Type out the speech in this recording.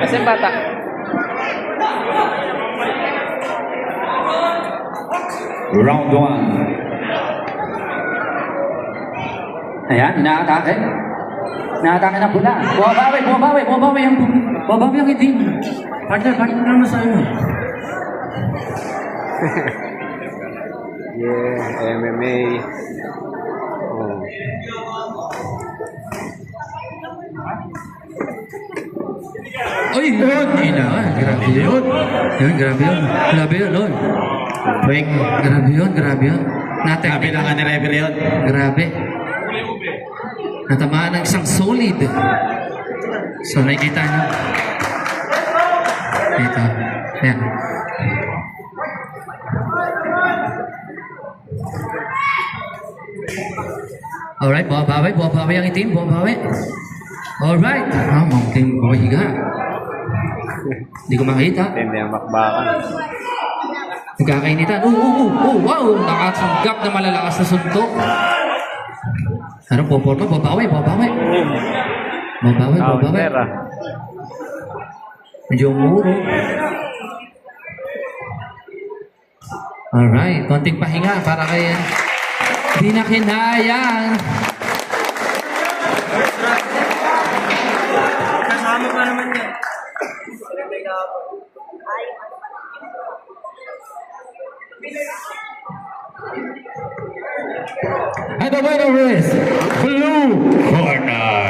Kasi bata. Round 1. Ayan, inaatake. Inaatake ng pula. Bumabawi ang itim. Partner naman sa inyo. Yeah, MMA. Oh. Ay, hindi na. Grabe yun. Grabe yun, Lord. Break. Grabe yun. Sabi lang ka ni Rebel yun. Grabe. Natamaan ng isang solid. So, nakikita nyo. Dito. Ayan. Alright, bumabawi ang itim, bumabawi. Alright. Mountain boy ka. Hindi ko makita. Hindi ang makbakan. Nagkakainitan. Wow! Nakatanggap na malalakas na suntok. Ano po, babawi. Counter ah. Medyo umuro. Alright, konting pahinga para kay hindi na kinayang. Kasama pa naman yan. And the winner is Blue Corner.